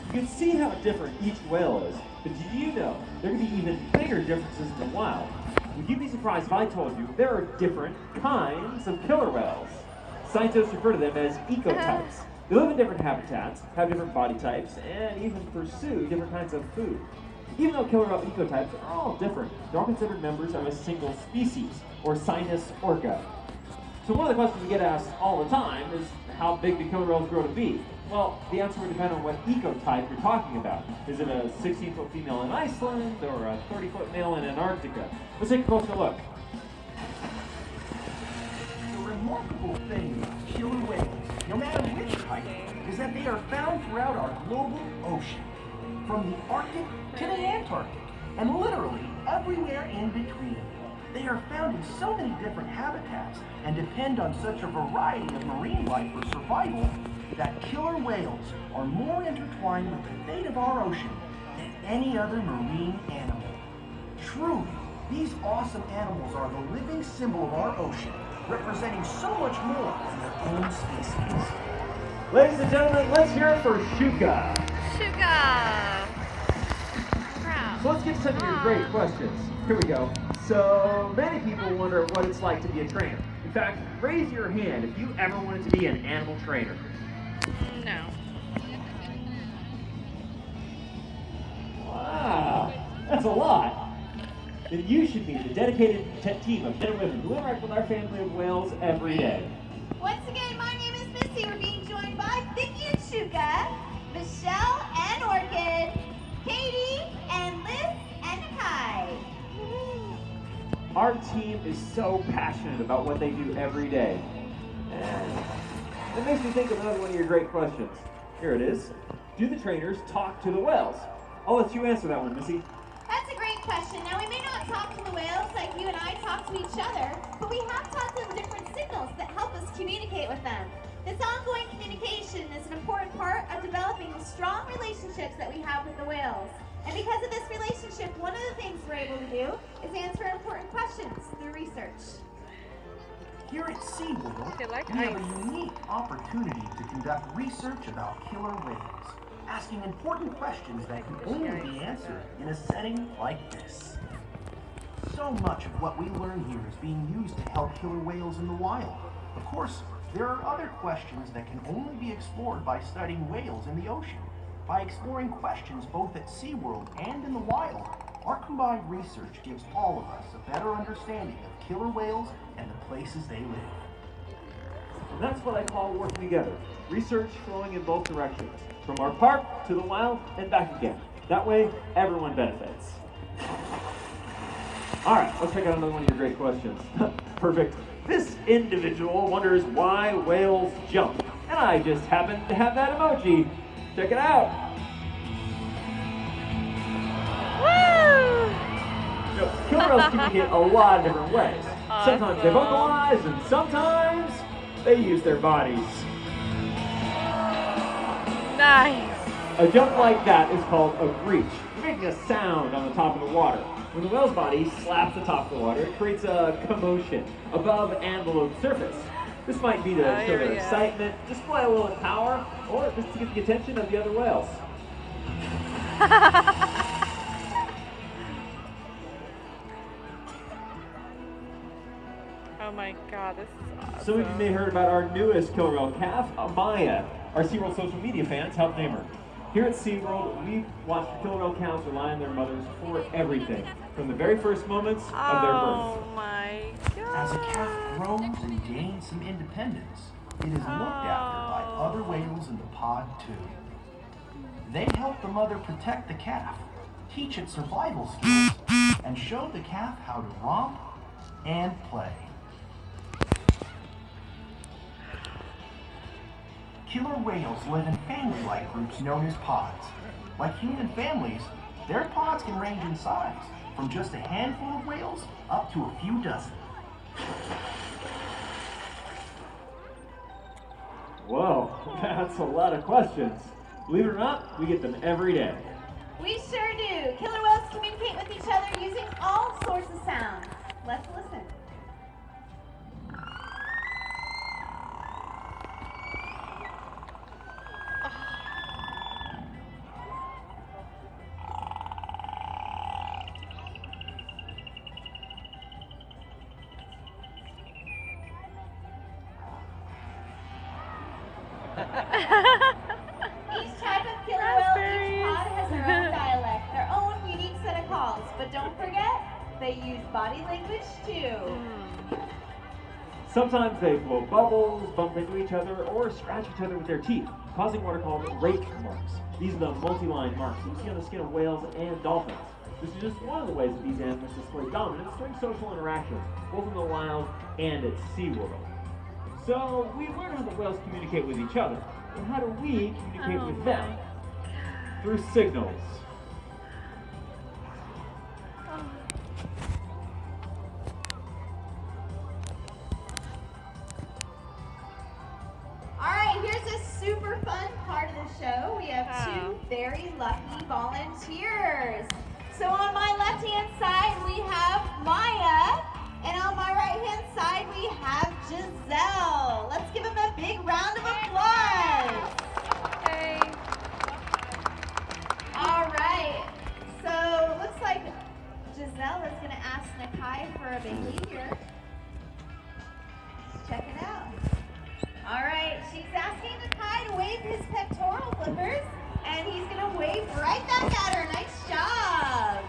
You can see how different each whale is, but did you know there can be even bigger differences in the wild? Would you be surprised if I told you there are different kinds of killer whales? Scientists refer to them as ecotypes. They live in different habitats, have different body types, and even pursue different kinds of food. Even though killer whale ecotypes are all different, they're all considered members of a single species, or Sinus orca. So one of the questions we get asked all the time is, how big do killer whales grow to be? Well, the answer would depend on what ecotype you're talking about. Is it a 16-foot female in Iceland or a 30-foot male in Antarctica? Let's take a closer look. The remarkable thing about killer whales, no matter which type, is that they are found throughout our global ocean, from the Arctic to the Antarctic, and literally everywhere in between. They are found in so many different habitats and depend on such a variety of marine life for survival that killer whales are more intertwined with the fate of our ocean than any other marine animal. Truly, these awesome animals are the living symbol of our ocean, representing so much more than their own species. Ladies and gentlemen, let's hear it for Shuka. Shuka! So let's get to some of your great questions. Here we go. So many people wonder what it's like to be a trainer. In fact, raise your hand if you ever wanted to be an animal trainer. No. Wow, that's a lot. Then you should meet the dedicated team of men and women who interact with our family of whales every day. Once again, my name is Missy. We're being joined by Vicky and Shuka, Michelle and Orchid, Katie and Liz and Nakai. Our team is so passionate about what they do every day. And it makes me think of another one of your great questions. Here it is. Do the trainers talk to the whales? I'll let you answer that one, Missy. That's a great question. Now, we may not talk to the whales like you and I talk to each other, but we have taught them different signals that help us communicate with them. This ongoing communication is an important part of developing the strong relationships that we have with the whales. And because of this relationship, one of the things we're able to do is answer important questions through research. Here at SeaWorld, They like we have ice. a unique opportunity to conduct research about killer whales, asking important questions that can only be answered in a setting like this. So much of what we learn here is being used to help killer whales in the wild. Of course, there are other questions that can only be explored by studying whales in the ocean. By exploring questions both at SeaWorld and in the wild, our combined research gives all of us a better understanding of killer whales and the places they live. And that's what I call working together. Research flowing in both directions. From our park to the wild and back again. That way, everyone benefits. All right, let's check out another one of your great questions. Perfect. This individual wonders why whales jump. And I just happen to have that emoji. Check it out. Woo! You know, killer whales communicate a lot of different ways. Sometimes they vocalize, and sometimes they use their bodies. Nice. A jump like that is called a breach. You're making a sound on the top of the water. When the whale's body slaps the top of the water, it creates a commotion above and below the surface. This might be to show here their we go. excitement, display a little power, or just to get the attention of the other whales. Oh my god, this is awesome. Some of you may have heard about our newest killer whale calf, Amaya. Our SeaWorld social media fans helped name her. Here at SeaWorld, we watch the killer whale calves rely on their mothers for everything, from the very first moments of their birth. Oh my god. As a calf grows and gains some independence, it is looked after by other whales in the pod too. They help the mother protect the calf, teach it survival skills, and show the calf how to romp and play. Killer whales live in family-like groups known as pods. Like human families, their pods can range in size, from just a handful of whales up to a few dozen. Whoa, that's a lot of questions. Believe it or not, we get them every day. We sure do. Killer whales communicate with each other using all sorts of sounds. Let's listen. Each type of killer whale, each pod has their own dialect, their own unique set of calls. But don't forget, they use body language too. Sometimes they blow bubbles, bump into each other, or scratch each other with their teeth, causing what are called rake marks. These are the multi-line marks you see on the skin of whales and dolphins. This is just one of the ways that these animals display dominance during social interactions, both in the wild and at SeaWorld. So we learned how the whales communicate with each other, but how do we communicate with them? Through signals. Alright, here's a super fun part of the show. We have two very lucky volunteers. So on my left-hand side, we have Maya, and on my right-hand side, we have Giselle. Let's give them a big round of applause. Hey. Alright, so it looks like Giselle is going to ask Nakai for a behavior. Let's check it out. Alright, she's asking Nakai to wave his pectoral flippers, and he's going to wave right back at her. Nice job.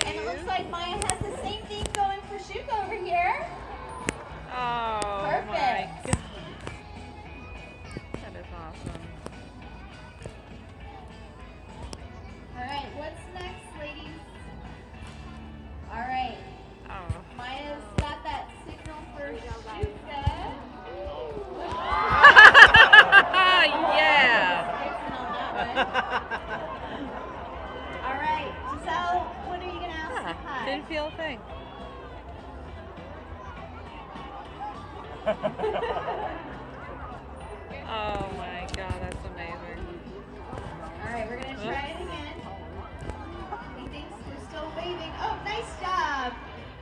And it looks like Maya has the same thing going for Shuka over here. Oh, Perfect. my God. That is awesome. Alright, what's next, ladies? Alright, Oh. Maya's got that signal for Shuka. Yeah. Skipping on that one. Alright, Giselle, what are you going to ask Nakai? Didn't feel a thing. Oh my God, that's amazing. Alright, we're going to try it again. He thinks we're still waving. Oh, nice job.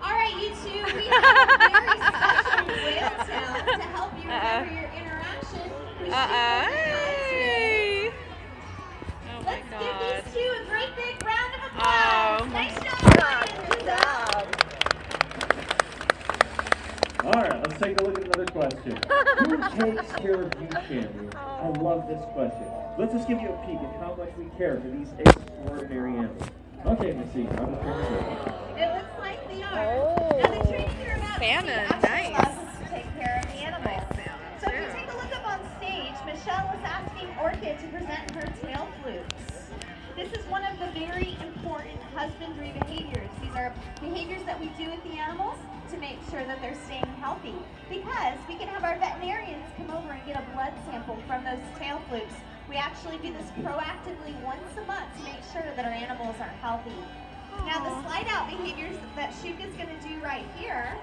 Alright, you two, we have a very special whale sound to help you remember your interaction with Shuka and Nakai today. Hey. Oh my Let's give God. these two a great big round of Oh applause. my Nice job, God, Ryan. good job. All right, let's take a look at another question. Who takes care of you, Shandy? I love this question. Let's just give you a peek at how much we care for these extraordinary animals. Okay, Missy, how does it It looks like they are. Oh. Now the training you're about to see Salmon, actually nice. allows us to take care of the animals. So if you take a look up on stage, Michelle is asking Orchid to present her tail flutes. This is one of the very important husbandry behaviors. These are behaviors that we do with the animals to make sure that they're staying healthy. Because we can have our veterinarians come over and get a blood sample from those tail flutes. We actually do this proactively once a month to make sure that our animals are healthy. Now the slide out behaviors that Shuka's going to do right here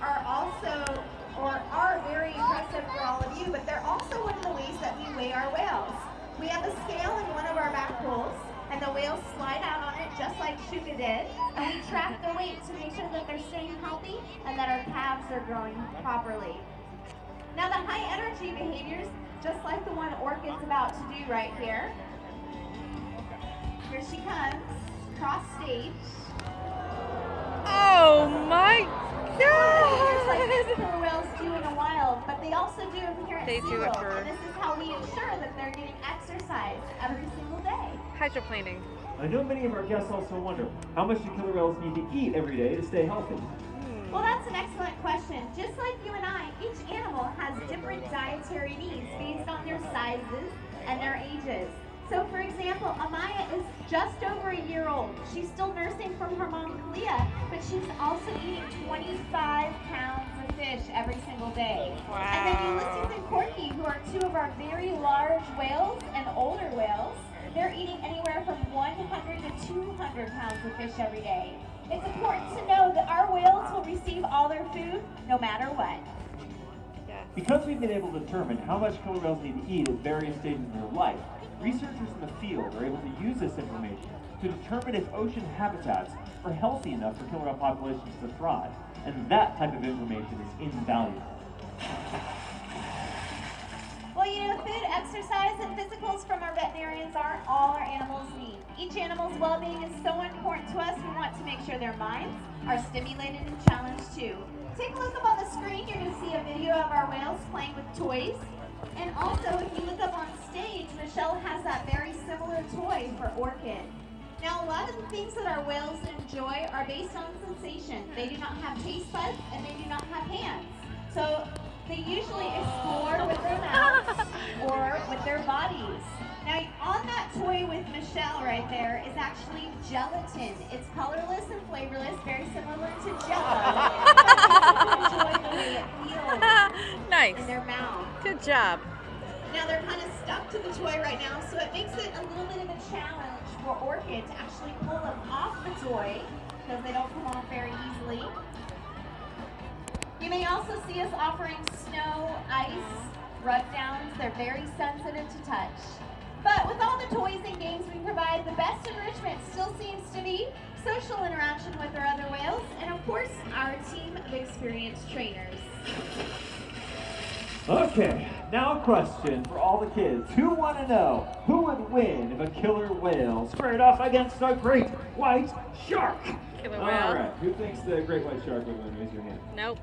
are also, or are very impressive for all of you, but they're also one of the ways that we weigh our whales. We have a scale in one of our back pools, and the whales slide out on it just like Shuka did, and we track their weight to make sure that they're staying healthy and that our calves are growing properly. Now the high energy behaviors, just like the one Orchid's about to do right here. Here she comes, cross stage. Oh my Behaviors like this God. killer whales do in the wild, but they also do them here at They do it SeaWorld, for- and this is how we ensure that they're getting exercise every single day. Hydroplaning. I know many of our guests also wonder, how much do killer whales need to eat every day to stay healthy? Well, that's an excellent question. Just like you and I, each animal has different dietary needs based on their sizes and their ages. So, for example, Amaya is just over a year old. She's still nursing from her mom, Kalia, but she's also eating 25 pounds of fish every single day. And then Ulysses and Corky, who are two of our very large whales and older whales, they're eating anywhere from 100 to 200 pounds of fish every day. It's important to know that our whales will receive all their food no matter what. Yes. Because we've been able to determine how much killer whales need to eat at various stages of their life, researchers in the field are able to use this information to determine if ocean habitats are healthy enough for killer whale populations to thrive. And that type of information is invaluable. Well, you know, food, exercise, and physicals from our veterinarians aren't all our animals need. Each animal's well-being is so important to us, we want to make sure their minds are stimulated and challenged too. Take a look up on the screen, you're going to see a video of our whales playing with toys. And also, if you look up on stage, Michelle has that very similar toy for Orchid. Now, a lot of the things that our whales enjoy are based on sensation. They do not have taste buds and they do not have hands. So they usually explore with their mouths or with their bodies. Now, on that toy with Michelle right there is actually gelatin. It's colorless and flavorless, very similar to Jello. Enjoy the way it feels Nice. in their mouth. Good job. Now they're kind of stuck to the toy right now, so it makes it a little bit of a challenge for Orchid to actually pull them off the toy because they don't come off very easily. You may also see us offering snow, ice, rub downs. They're very sensitive to touch. But with all the toys and games we provide, the best enrichment still seems to be social interaction with our other whales and of course our team of experienced trainers. Okay, now a question for all the kids who want to know who would win if a killer whale squared off against a great white shark? Killer All whale. right, who thinks the great white shark would win? Raise your hand. Nope.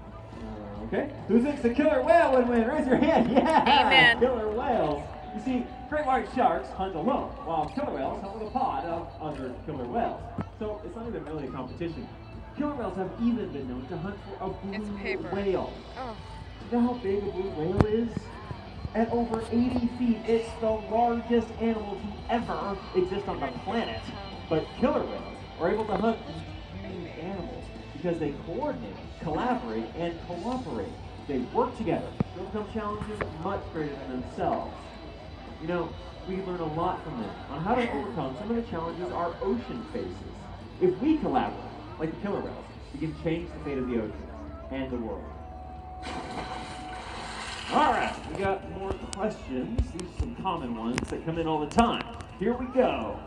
Okay, who thinks the killer whale would win? Raise your hand. Yeah, Amen. Killer whales. You see, great white sharks hunt alone, while killer whales hunt with a pod of other killer whales. So it's not even really a competition. Killer whales have even been known to hunt for a It's blue paper. whale. Oh. You know how big a blue whale is? At over 80 feet, it's the largest animal to ever exist on the planet. But killer whales are able to hunt these huge animals because they coordinate, collaborate, and cooperate. They work together to overcome challenges much greater than themselves. You know, we can learn a lot from them on how to overcome some of the challenges our ocean faces. If we collaborate, like the killer whales, we can change the fate of the ocean and the world. All right, we got more questions. These are some common ones that come in all the time. Here we go.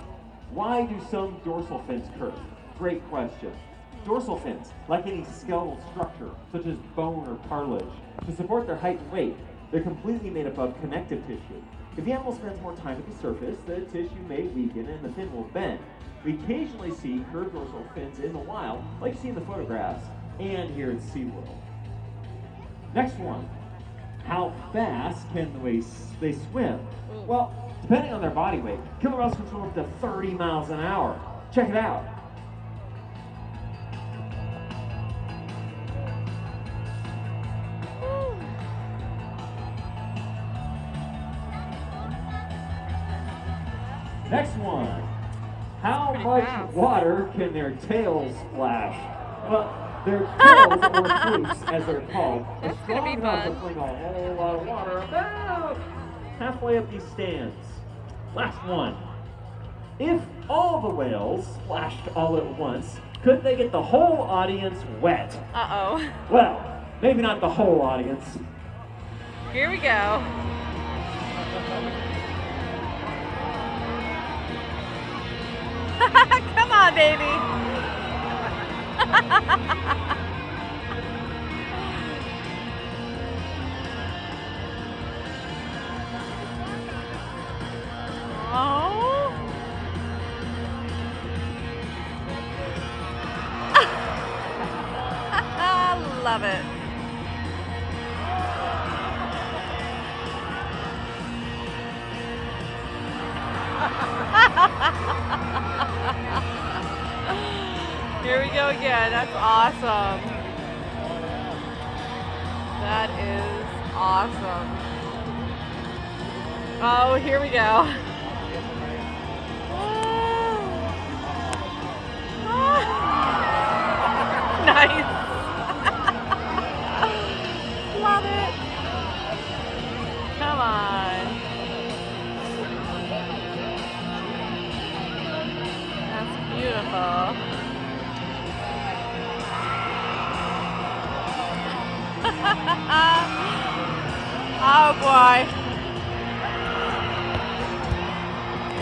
Why do some dorsal fins curve? Great question. Dorsal fins, like any skeletal structure, such as bone or cartilage, to support their height and weight, they're completely made up of connective tissue. If the animal spends more time at the surface, the tissue may weaken and the fin will bend. We occasionally see curved dorsal fins in the wild, like you see in the photographs, and here at SeaWorld. Next one. How fast can they swim? Well, depending on their body weight, killer whales can swim up to 30 miles an hour. Check it out. Next one. How Pretty much fast. water can their tails splash? Well, their tails, or flukes, as they're called, are That's gonna strong be enough to fun. fling a whole lot of water about halfway up these stands. Last one. If all the whales splashed all at once, could they get the whole audience wet? Uh-oh. Well, maybe not the whole audience. Here we go. Come on, baby. Oh. I love it. Here we go again. That's awesome. That is awesome. Oh, here we go. Nice. Love it. Come on. That's beautiful. Oh boy.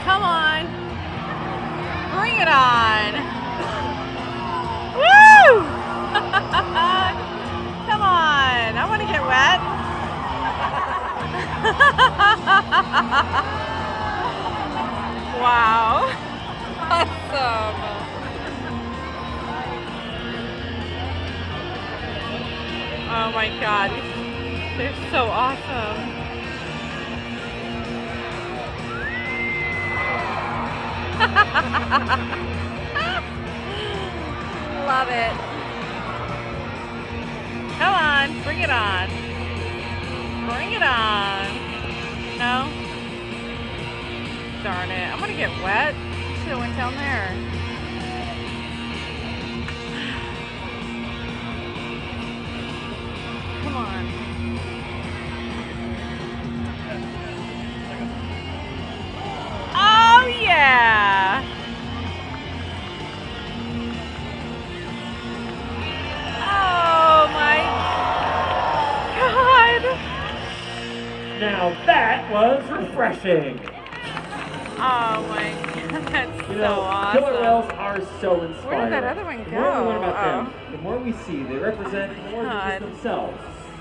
Come on. Bring it on. Woo! Come on. I want to get wet. Wow. Awesome. Oh my God. They're so awesome. Love it. Come on, bring it on. Bring it on. No? Darn it. I'm gonna get wet. Should have went down there. Come on. Oh yeah. Oh my God. Now that was refreshing. Oh my God, that's You so know, awesome. killer whales are so inspiring. Where did that other one The more we go? learn about Oh. them, the more we see they represent more than God. just themselves.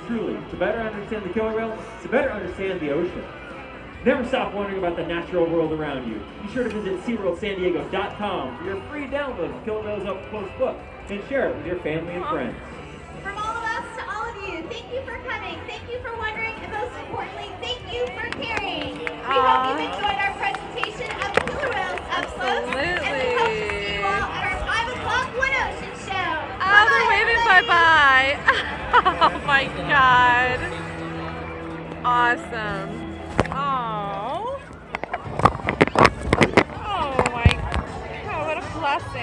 Truly, to better understand the killer whale, to better understand the ocean. Never stop wondering about the natural world around you. Be sure to visit SeaWorldSanDiego.com for your free download of Killer Whales Up Close book and share it with your family and friends. From all of us to all of you, thank you for coming, thank you for wondering, and most importantly, thank you for caring. We hope you've enjoyed our presentation of killer whales up close, and we hope to see you all at our 5 o'clock One Ocean show. Oh, they're waving bye-bye. Oh my God. Awesome. Oh. Oh my God, what a blessing.